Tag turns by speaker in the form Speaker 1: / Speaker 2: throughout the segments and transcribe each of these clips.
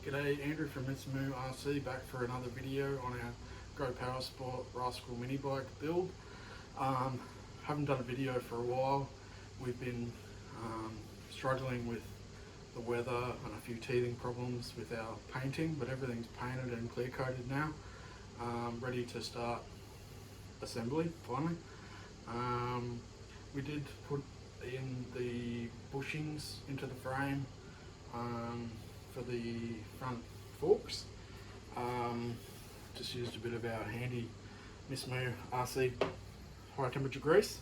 Speaker 1: G'day, Andrew from MissMooRC back for another video on our Power Sports Rascal mini bike build. Haven't done a video for a while. We've been struggling with the weather and a few teething problems with our painting, but everything's painted and clear coated now. Ready to start assembly finally. We did put in the bushings into the frame for the front forks. Just used a bit of our handy MissMooRC high temperature grease.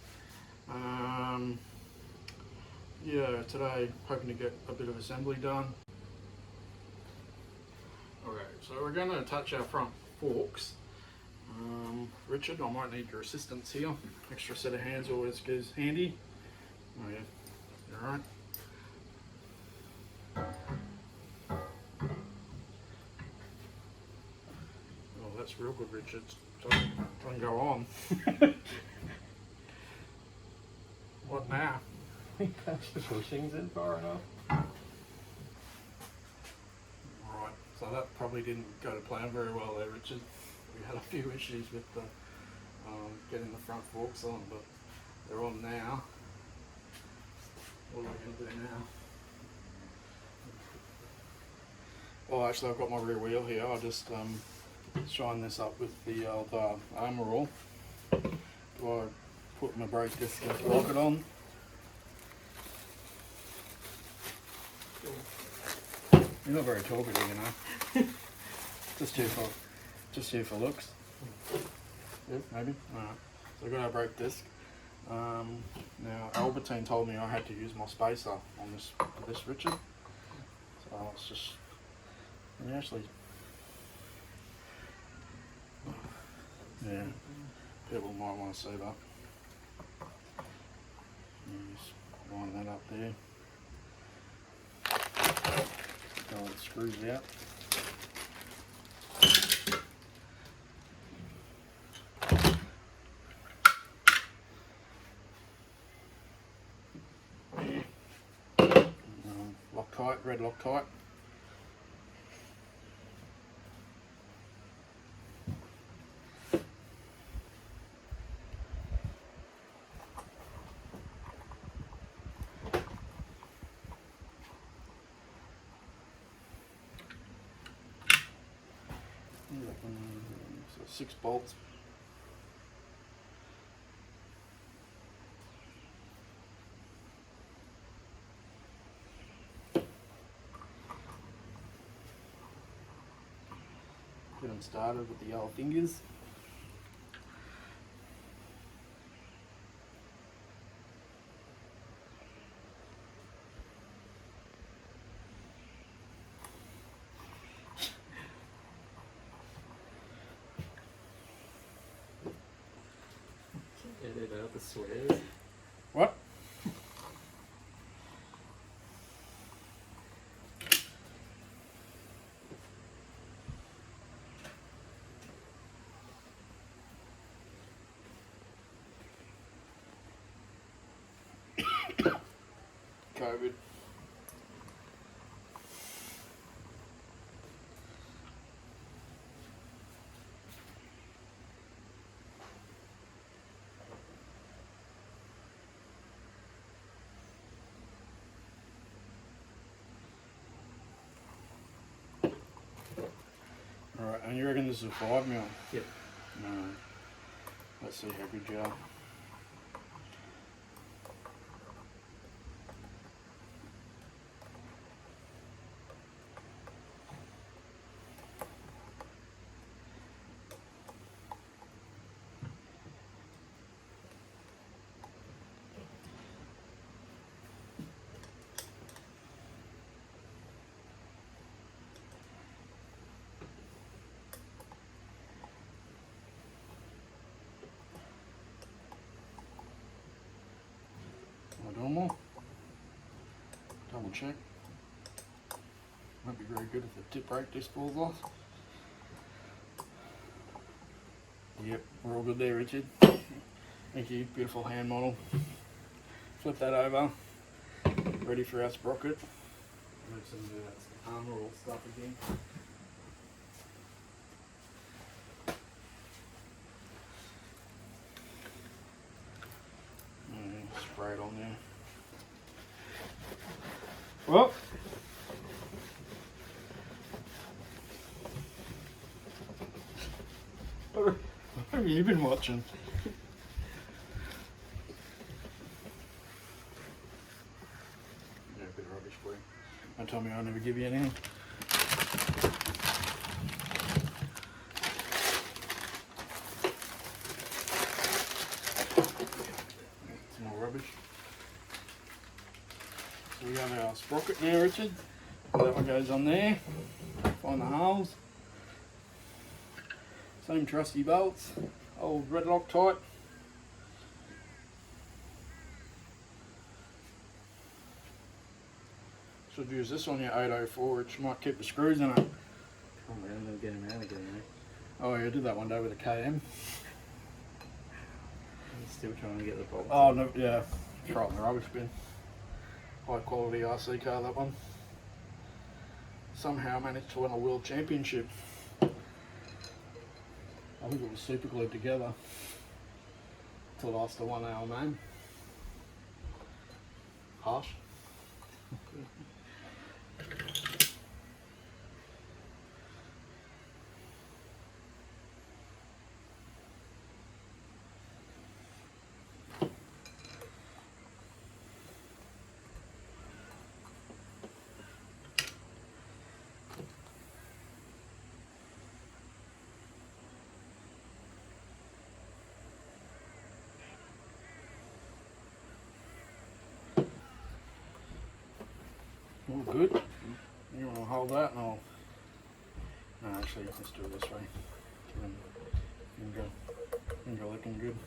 Speaker 1: Yeah, today hoping to get a bit of assembly done. Okay, so we're going to attach our front forks. Richard, I might need your assistance here. Extra set of hands always goes handy. Oh yeah, you alright? Oh, that's real good, Richard. Don't go on. What now?
Speaker 2: Catch the bushings in far enough.
Speaker 1: Right, so that probably didn't go to plan very well there, Richard. We had a few issues with the getting the front forks on, but they're on now. What are we going to do now? Well, actually I've got my rear wheel here. I'll just shine this up with the old armour all. Do I put my brake disc and lock it on? You're not very talkative, you know. just here for looks. Yeah, maybe. Alright. So I've got our brake disc. Now Albertine told me I had to use my spacer on this Richard. So it's just actually, yeah, people might want to see that. Just line that up there. Go with the screws out. Loctite, red Loctite. So 6 bolts. Get them started with the yellow fingers.
Speaker 2: Edit out the swears.
Speaker 1: What? COVID. Alright, and you reckon this is a 5 mil?
Speaker 2: Yep.
Speaker 1: No. Let's see how good you are. Normal. Double check. Won't be very good if the tip brake disc falls off. Yep, we're all good there, Richard. Thank you, beautiful hand model. Flip that over. Ready for our sprocket. Let some of that stuff. armor all stuff again. Spray it on there. Well, what have you been watching? Yeah, a bit of rubbish for you. Don't tell me I never give you anything. Some more rubbish. So we have our sprocket now, Richard. So that one goes on there. Find the holes. Same trusty bolts. Old red Loctite. Should use this on your 804, which might keep the screws in it.
Speaker 2: Oh man, I'm gonna get him out again, mate.
Speaker 1: Oh yeah, I did that one day with a KM.
Speaker 2: I'm still trying to get the bolts.
Speaker 1: Oh no, yeah, throw it in the rubbish bin. High quality RC car, that one. Somehow managed to win a world championship. I think it was super glued together to last a 1 hour main. Harsh. All good. You want to hold that and I'll... No, actually, let's do it this way. Finger looking good.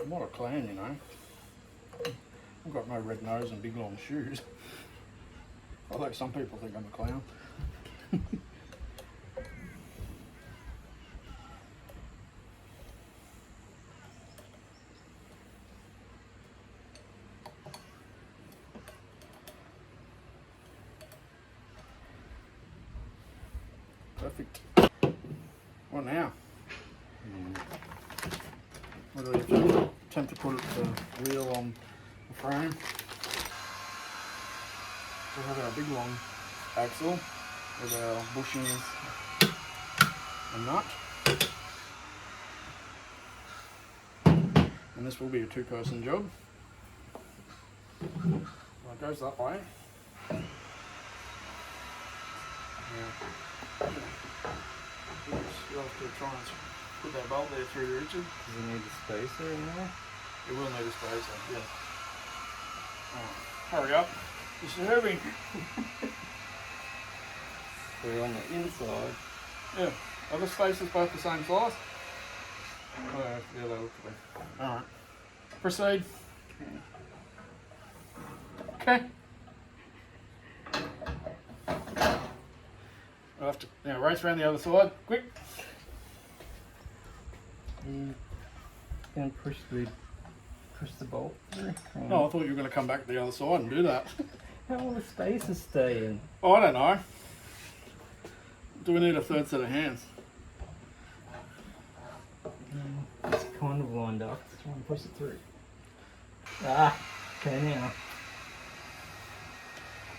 Speaker 1: I'm not a clown, you know. I've got no red nose and big long shoes. Although some people think I'm a clown. Perfect. What now? What do we attempt to put the wheel on the frame? We have our big long axle with our bushings and nut. And this will be a two-person job. Well, it goes that way. You'll have to try and put that bolt there through, Richard.
Speaker 2: Does it need a spacer anymore?
Speaker 1: It will need a spacer, yeah. Hurry up. This is heavy.
Speaker 2: We're on the inside.
Speaker 1: Yeah. Are the spacers both the same size? Oh, yeah, they look to be. Alright. Proceed. Okay. I'll have to now race around the other side, quick.
Speaker 2: Gonna push the bolt through.
Speaker 1: Oh, I thought you were going to come back to the other side and do that.
Speaker 2: How will the spacers stay in?
Speaker 1: Oh, I don't know. Do we need a third set of hands?
Speaker 2: It's kind of lined up. Just want to push it through. Ah, okay now.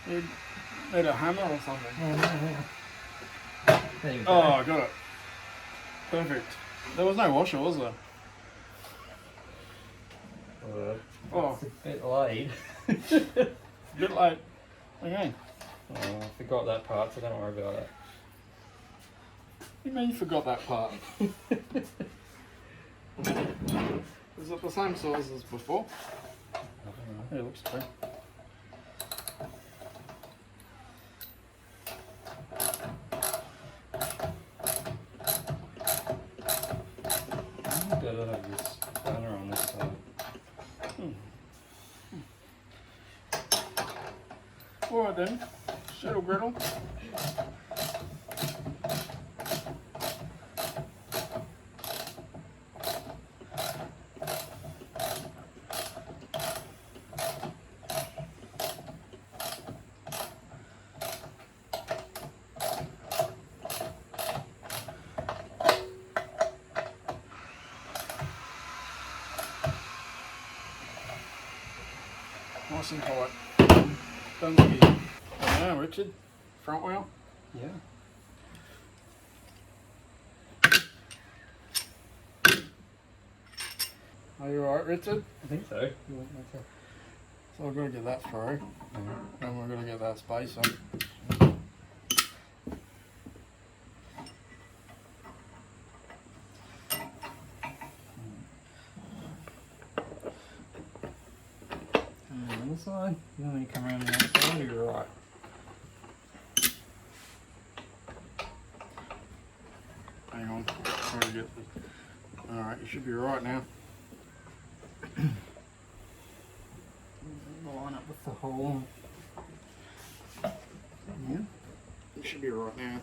Speaker 1: Need a hammer or something?
Speaker 2: Oh, no. There you go.
Speaker 1: Oh, I got it. Perfect. There was no washer, was there? Oh.
Speaker 2: It's a bit late.
Speaker 1: A bit late. Okay.
Speaker 2: Oh, I forgot that part, so don't worry about it.
Speaker 1: What do you mean you forgot that part? Is it the same size as before?
Speaker 2: I don't know.
Speaker 1: Yeah, it looks true.
Speaker 2: Gotta have this spanner on this side.
Speaker 1: Alright then, shuttle griddle. nice and tight. Don't ski. Now, Richard, front wheel.
Speaker 2: Yeah.
Speaker 1: Are you alright, Richard?
Speaker 2: I think so.
Speaker 1: So I've got to get that through, and we're going to get that space on.
Speaker 2: And on the side, you want me to come around the other side or you're right?
Speaker 1: Hang on, trying to get the... Alright, you should be right now.
Speaker 2: Line up with the hole.
Speaker 1: Yeah, you should be right now.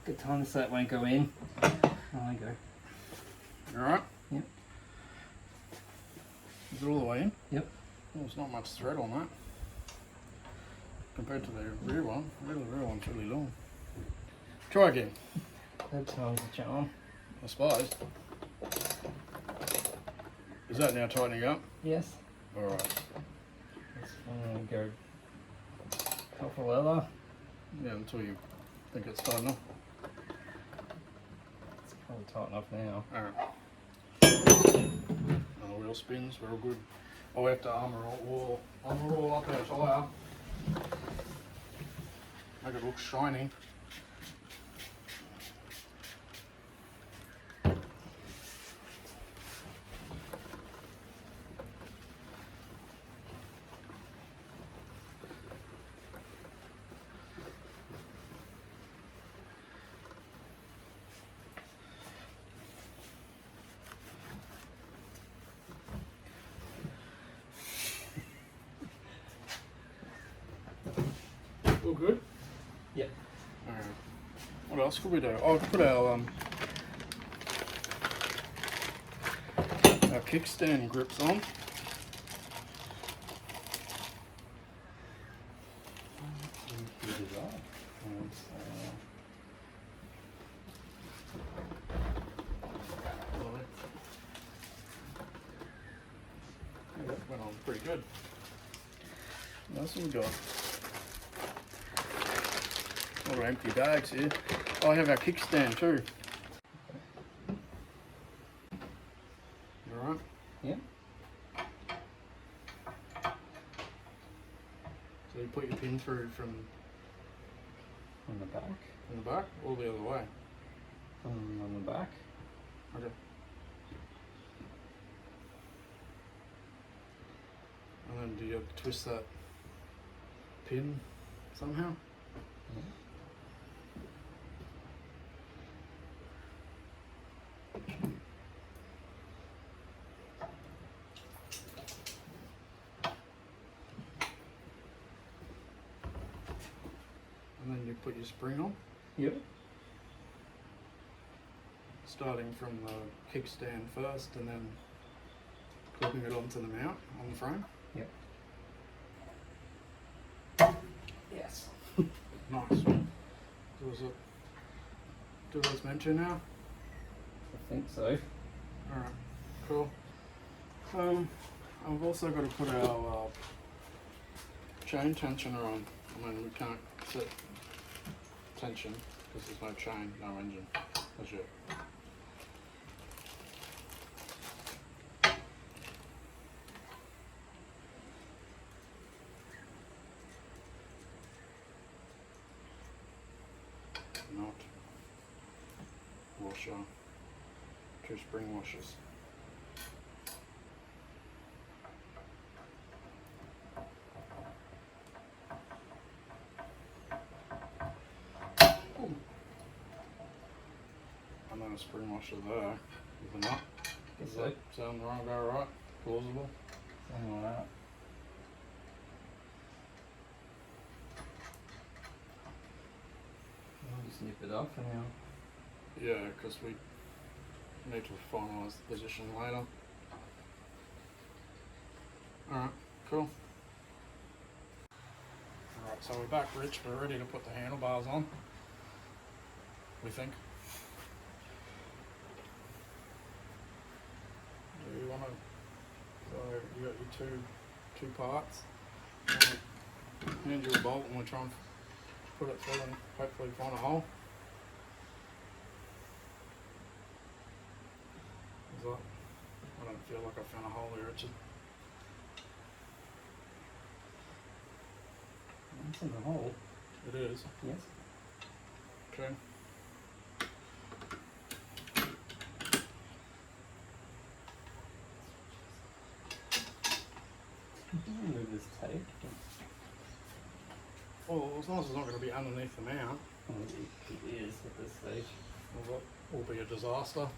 Speaker 2: Good time so that won't go in. Oh, I go.
Speaker 1: You alright?
Speaker 2: Yep.
Speaker 1: Is it all the way in?
Speaker 2: Yep.
Speaker 1: Well, there's not much thread on that. Compared to the rear one. The rear one's really long. Try again.
Speaker 2: Third time's the charm.
Speaker 1: I suppose. Is that now tightening up?
Speaker 2: Yes.
Speaker 1: Alright.
Speaker 2: Let's go copper leather.
Speaker 1: Yeah, until you think it's tight enough.
Speaker 2: It's probably tight enough now.
Speaker 1: Alright. And the wheel spins, we're all good. Oh, we have to armour all up our tyre. Make it look shiny. All good?
Speaker 2: Yep.
Speaker 1: Alright. What else could we do? Oh, put our kickstand grips on. That went on pretty good. That's what we got. A lot of empty bags here. Oh, I have our kickstand too. You alright?
Speaker 2: Yep.
Speaker 1: So you put your pin through from
Speaker 2: On the back.
Speaker 1: the back or the other way?
Speaker 2: On the back.
Speaker 1: Okay. And then do you twist that pin somehow?
Speaker 2: Yeah.
Speaker 1: And then you put your spring on,
Speaker 2: Yep.
Speaker 1: starting from the kickstand first and then clipping it onto the mount on the frame.
Speaker 2: Yep. Yes.
Speaker 1: Nice. Does it do what it's meant to now?
Speaker 2: I think so.
Speaker 1: Alright, cool. I've also got to put our chain tensioner on. I mean, we can't set tension because there's no chain, no engine as yet. Not washer, 2 spring washers. And then a spring washer there with a nut.
Speaker 2: Guess
Speaker 1: Does
Speaker 2: so.
Speaker 1: that sound right? Go right? Plausible?
Speaker 2: Something like that. I'll just nip it off for now.
Speaker 1: Yeah, because we need to finalise the position later. Alright, cool. Alright, so we're back, Rich. We're ready to put the handlebars on. We think. Do you want to be two parts. Hand you a bolt and we'll try and put it through and hopefully find a hole. I don't feel like I found a hole there, Richard.
Speaker 2: It's in the hole.
Speaker 1: It is?
Speaker 2: Yes.
Speaker 1: Okay.
Speaker 2: Remove this tape.
Speaker 1: Well, as long as it's not going to be underneath the mount.
Speaker 2: Well, it is at this stage.
Speaker 1: Well, that will be a disaster.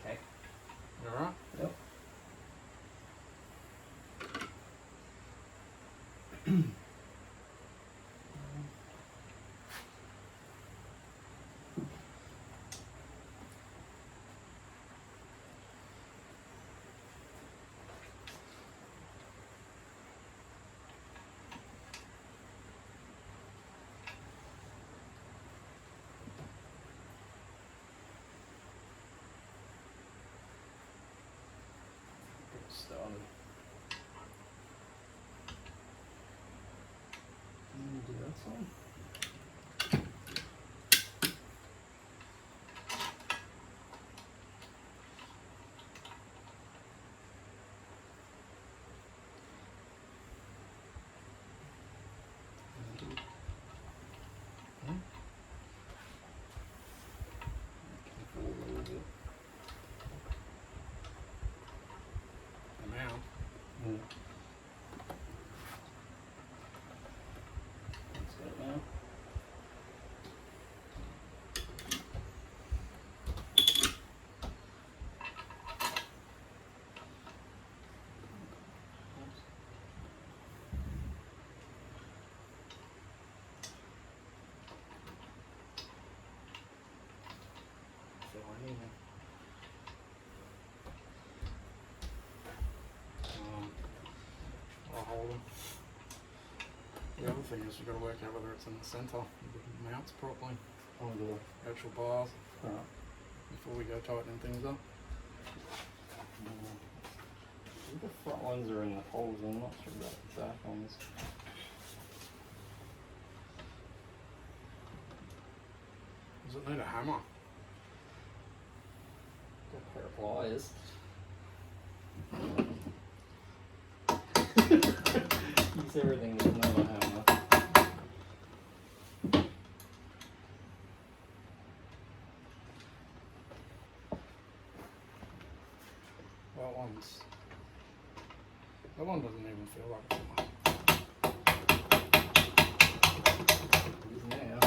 Speaker 2: Okay.
Speaker 1: You alright?
Speaker 2: Yep. Started. Do that side. That's it now.
Speaker 1: I'll hold them. The other thing is you've got to work out whether it's in the centre, the mounts properly on the actual bars before we go tightening things up.
Speaker 2: I think the front ones are in the holes. I'm not sure about the back ones.
Speaker 1: Does it need a hammer?
Speaker 2: Got a pair of pliers. Use everything with no hammer.
Speaker 1: That one doesn't even feel like it's on.
Speaker 2: It is now.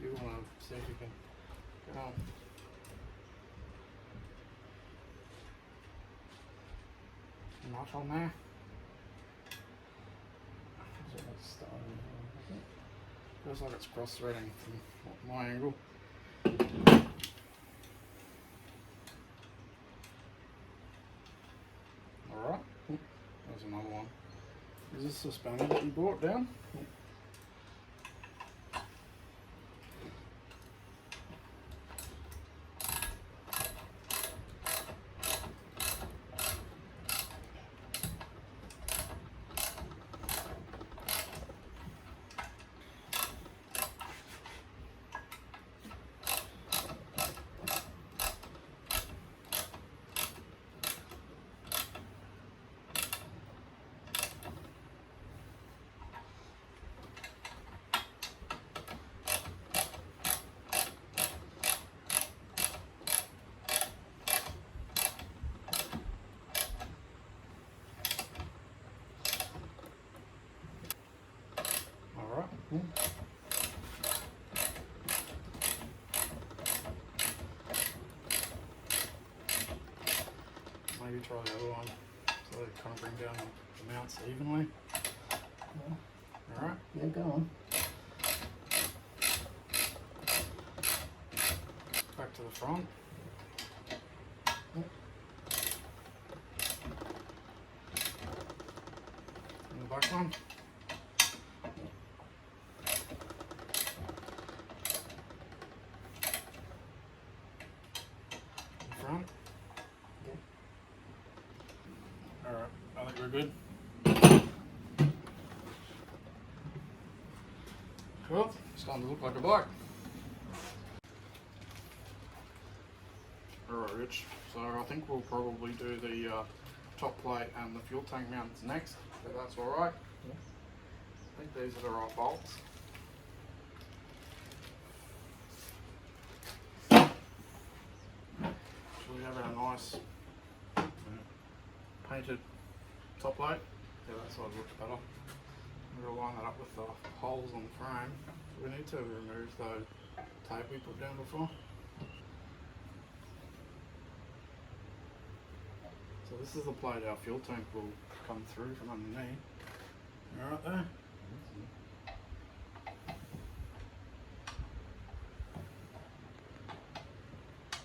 Speaker 1: Do you want to see if you can get on? Notch on there. Feels like it's cross-threading from my angle. Alright, there's another one. Is this the spanner that you brought down? Maybe try the other one so they kind of bring down the mounts evenly. Alright.
Speaker 2: Yeah, go on.
Speaker 1: Back to the front.
Speaker 2: Yep.
Speaker 1: And the back one. The front.
Speaker 2: Okay.
Speaker 1: Alright, I think we're good. Well, it's starting to look like a bike. Alright, Rich, so I think we'll probably do the top plate and the fuel tank mounts next, if that's alright.
Speaker 2: Yeah.
Speaker 1: I think these are the right bolts. So we have our nice painted top plate. Yeah, that side looks better. We'll line that up with the holes on the frame. So we need to remove the tape we put down before. So this is the plate our fuel tank will come through from underneath. Alright there.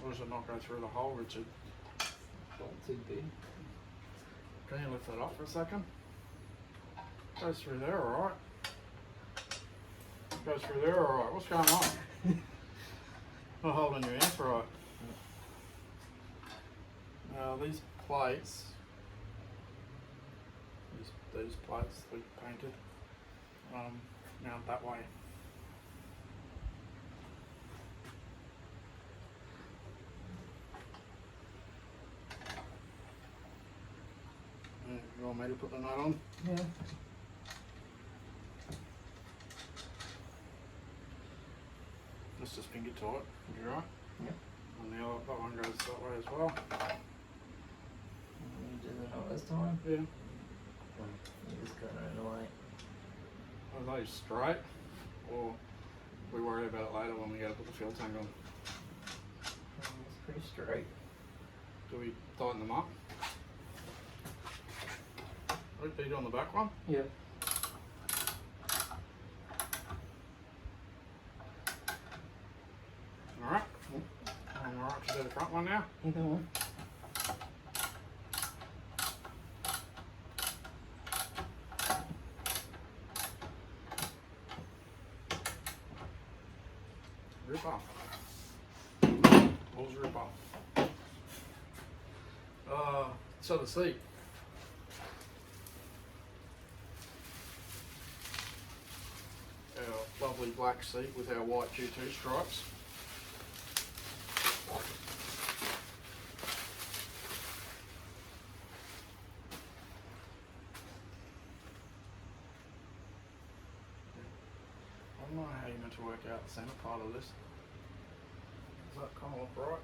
Speaker 1: Or does it not go through the hole, Richard?
Speaker 2: Not too big.
Speaker 1: Can you lift that up for a second? Goes through there, alright. Goes through there, alright. What's going on? Not holding your amp right. Now these plates, these plates we painted, mount that way. You want me to put the nut on?
Speaker 2: Yeah.
Speaker 1: Let's just finger tight. You right?
Speaker 2: Yep.
Speaker 1: And the other, that one goes that way as well.
Speaker 2: You did the knot this time?
Speaker 1: Yeah.
Speaker 2: You just got it away.
Speaker 1: Are they straight? Or we worry about it later when we go to put the fuel tank on?
Speaker 2: It's pretty straight.
Speaker 1: Do we tighten them up? Are you doing the back one?
Speaker 2: Yeah.
Speaker 1: Alright. I'm alright to do the front one now.
Speaker 2: You go on.
Speaker 1: Rip off. Balls rip off. So the seat. Our lovely black seat with our white G2 stripes. I don't know how you're meant to work out the centre part of this. Does that kind of look right?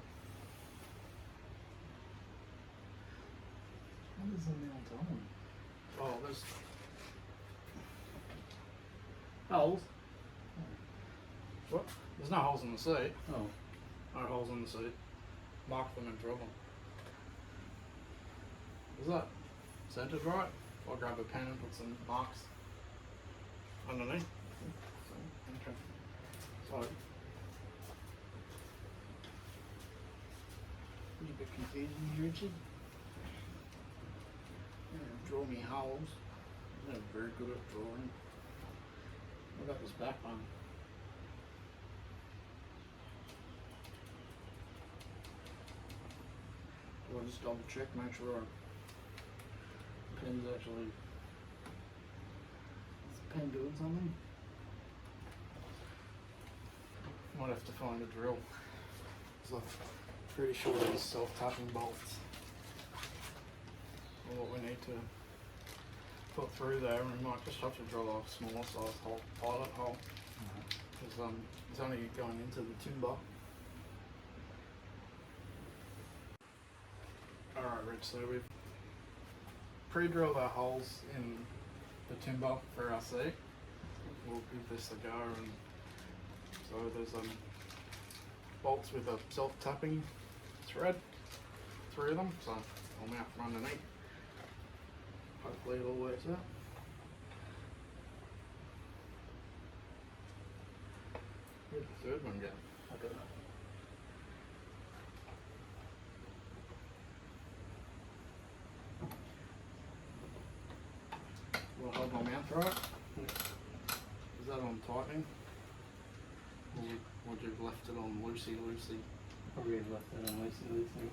Speaker 2: How does it mount on?
Speaker 1: Oh, there's
Speaker 2: Holes?
Speaker 1: what? There's no holes in the seat.
Speaker 2: Oh.
Speaker 1: No holes in the seat. Mark them and drill them. Is that centered right? I'll grab a pen and put some marks underneath. Okay. So, a bit confusing here, Richard. Draw me holes. I'm not very good at drawing. What about this back one? Do I just double check, make sure our pen's actually. Is the pen doing something? Might have to find a drill. So I'm pretty sure these self-tapping bolts are what we need to put through there, and we might just have to drill a smaller size hole, pilot hole, because it's only going into the timber. Alright Rich, so we've pre-drilled our holes in the timber for our seat. We'll give this a go, and so there's bolts with a self-tapping thread, 3 of them, so I'll mount from underneath. Hopefully it all works out. Where'd the third one go?
Speaker 2: Okay.
Speaker 1: Will I hold my mouth right? Is that on tightening? Or would you have left it on loosey?
Speaker 2: Probably have left that on loosey.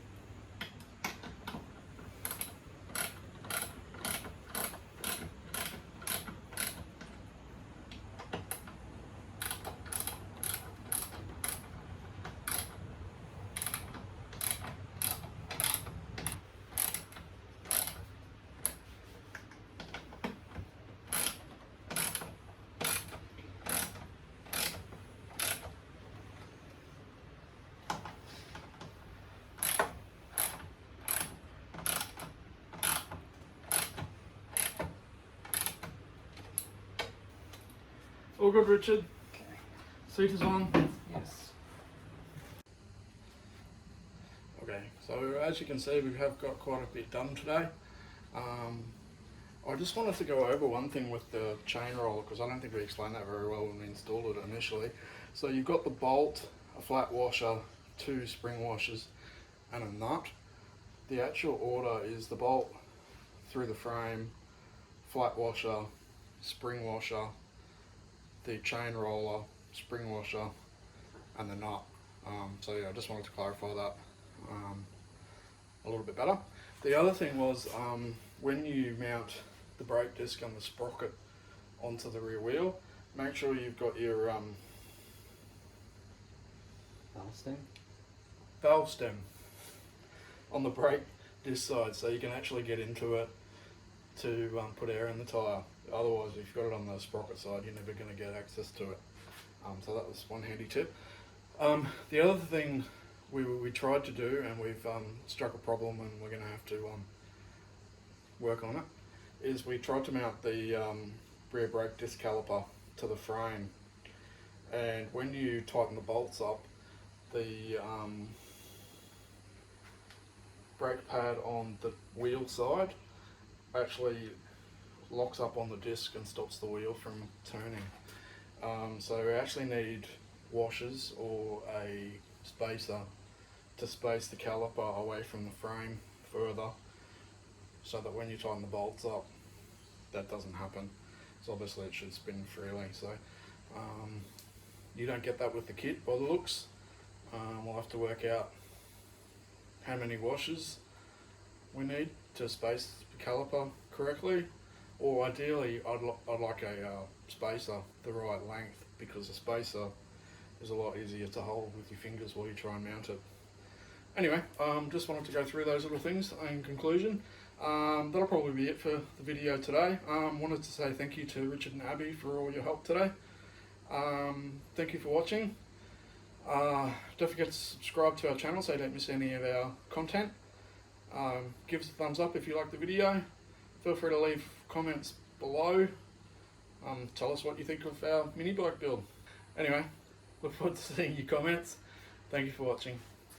Speaker 1: All good, Richard.
Speaker 2: Okay.
Speaker 1: Seat is on.
Speaker 2: Yes.
Speaker 1: Okay, so as you can see, we have got quite a bit done today. I just wanted to go over one thing with the chain roller, because I don't think we explained that very well when we installed it initially. So you've got the bolt, a flat washer, 2 spring washers and a nut. The actual order is the bolt through the frame, flat washer, spring washer, the chain roller, spring washer and the nut. So yeah, I just wanted to clarify that a little bit better. The other thing was when you mount the brake disc and the sprocket onto the rear wheel, make sure you've got your valve stem on the brake disc side, so you can actually get into it to put air in the tyre. Otherwise, if you've got it on the sprocket side, you're never going to get access to it. So that was one handy tip. The other thing we tried to do, and we've struck a problem and we're going to have to work on it, is we tried to mount the rear brake disc caliper to the frame, and when you tighten the bolts up, the brake pad on the wheel side actually locks up on the disc and stops the wheel from turning. So we actually need washers or a spacer to space the caliper away from the frame further, so that when you tighten the bolts up, that doesn't happen. So obviously it should spin freely. So you don't get that with the kit by the looks. We'll have to work out how many washers we need to space the caliper correctly, or ideally I'd like a spacer the right length, because a spacer is a lot easier to hold with your fingers while you try and mount it. Anyway, just wanted to go through those little things in conclusion. That'll probably be it for the video today. Wanted to say thank you to Richard and Abby for all your help today. Thank you for watching. Don't forget to subscribe to our channel so you don't miss any of our content. Give us a thumbs up if you like the video. Feel free to leave comments below. Tell us what you think of our mini bike build. Anyway, look forward to seeing your comments. Thank you for watching.